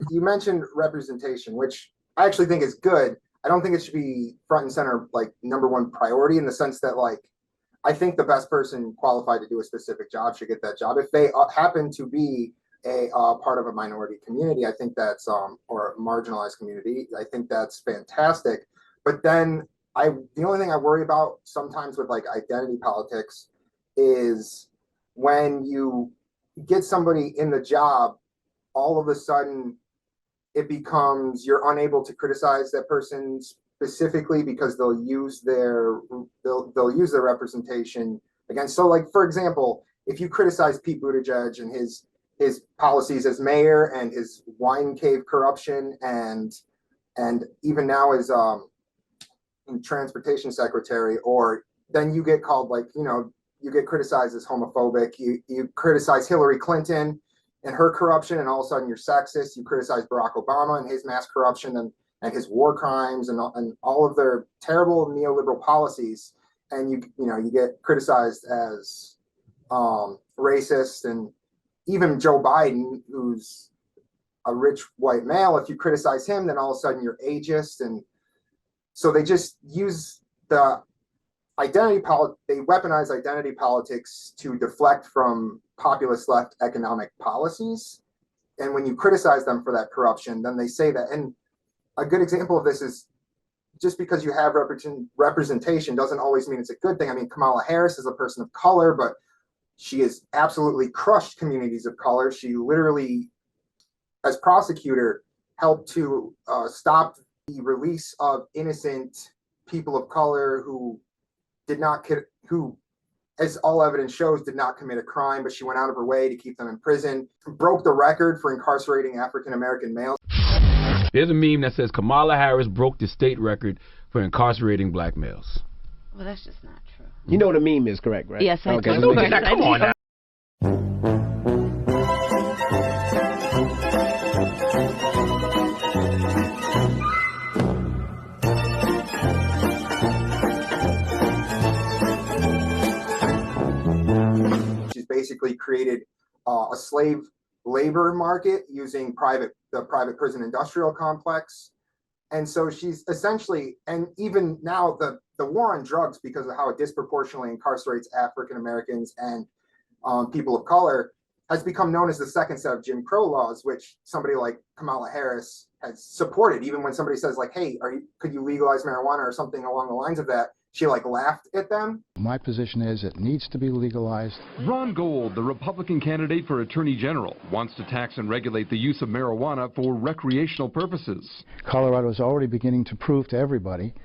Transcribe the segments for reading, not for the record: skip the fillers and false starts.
You mentioned representation, which I actually think is good. I don't think it should be front and center, like number one priority, in the sense that, like, I think the best person qualified to do a specific job should get that job. If they happen to be a part of a minority community, I think that's or a marginalized community, I think that's fantastic. But then the only thing I worry about sometimes with like identity politics is when you get somebody in the job, all of a sudden it becomes you're unable to criticize that person specifically because they'll use their representation against. So, like, for example, if you criticize Pete Buttigieg and his policies as mayor and his wine cave corruption and even now as transportation secretary, or then you get called, like, you get criticized as homophobic. You criticize Hillary Clinton and her corruption, and all of a sudden you're sexist. You criticize Barack Obama and his mass corruption and his war crimes and all of their terrible neoliberal policies, and you get criticized as racist. And even Joe Biden, who's a rich white male, if you criticize him, then all of a sudden you're ageist. And so they just use the they weaponize identity politics to deflect from populist left economic policies. And when you criticize them for that corruption, then they say that. And a good example of this is, just because you have representation doesn't always mean it's a good thing. I mean, Kamala Harris is a person of color, but she has absolutely crushed communities of color. She literally, as prosecutor, helped to stop the release of innocent people of color who, as all evidence shows, did not commit a crime, but she went out of her way to keep them in prison, broke the record for incarcerating African-American males. There's a meme that says Kamala Harris broke the state record for incarcerating black males. Well, that's just not true. You know the meme is correct, right? Yes, I do. Come on now. She's basically created a slave labor market using the private prison industrial complex. And so she's essentially, and even now the war on drugs, because of how it disproportionately incarcerates African Americans and people of color, has become known as the second set of Jim Crow laws, which somebody like Kamala Harris has supported. Even when somebody says, like, hey, could you legalize marijuana or something along the lines of that, she like laughed at them. My position is it needs to be legalized. Ron Gold, the Republican candidate for Attorney General, wants to tax and regulate the use of marijuana for recreational purposes. Colorado is already beginning to prove to everybody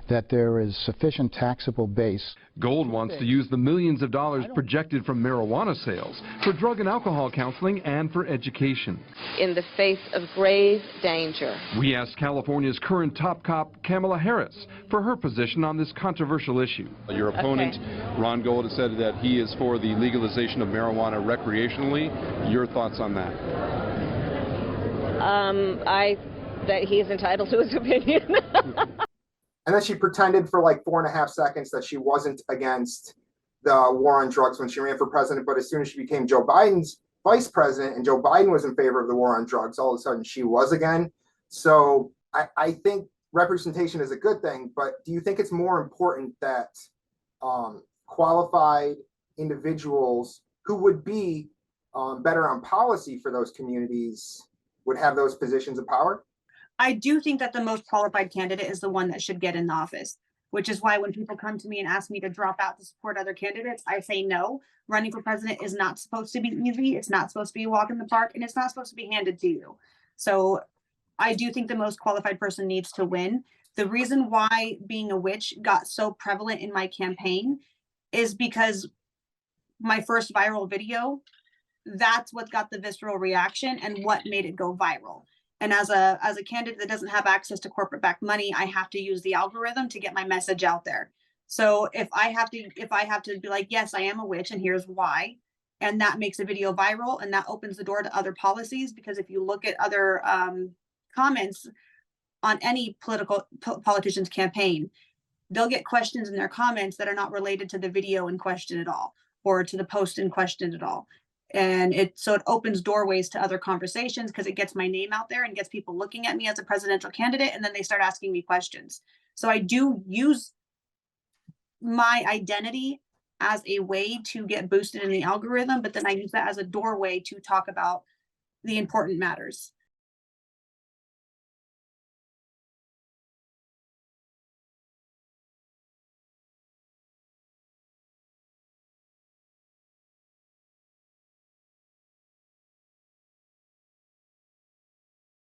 that there is sufficient taxable base. Gold wants to use the millions of dollars projected from marijuana sales for drug and alcohol counseling and for education. In the face of grave danger. We asked California's current top cop, Kamala Harris, for her position on this controversial issue. Your opponent, Ron Gold, has said that he is for the legalization of marijuana recreationally. Your thoughts on that? That he's entitled to his opinion. And then she pretended for like 4.5 seconds that she wasn't against the war on drugs when she ran for president. But as soon as she became Joe Biden's vice president and Joe Biden was in favor of the war on drugs, all of a sudden she was again. So I think representation is a good thing, but do you think it's more important that qualified individuals who would be better on policy for those communities would have those positions of power? I do think that the most qualified candidate is the one that should get in the office, which is why when people come to me and ask me to drop out to support other candidates, I say no. Running for president is not supposed to be easy. It's not supposed to be a walk in the park, and it's not supposed to be handed to you. So I do think the most qualified person needs to win. The reason why being a witch got so prevalent in my campaign is because my first viral video, that's what got the visceral reaction and what made it go viral. And as a candidate that doesn't have access to corporate backed money, I have to use the algorithm to get my message out there. So if I have to be like, yes, I am a witch and here's why, and that makes a video viral and that opens the door to other policies, because if you look at other comments on any politician's campaign, they'll get questions in their comments that are not related to the video in question at all, or to the post in question at all. And so it opens doorways to other conversations because it gets my name out there and gets people looking at me as a presidential candidate. And then they start asking me questions. So I do use my identity as a way to get boosted in the algorithm, but then I use that as a doorway to talk about the important matters.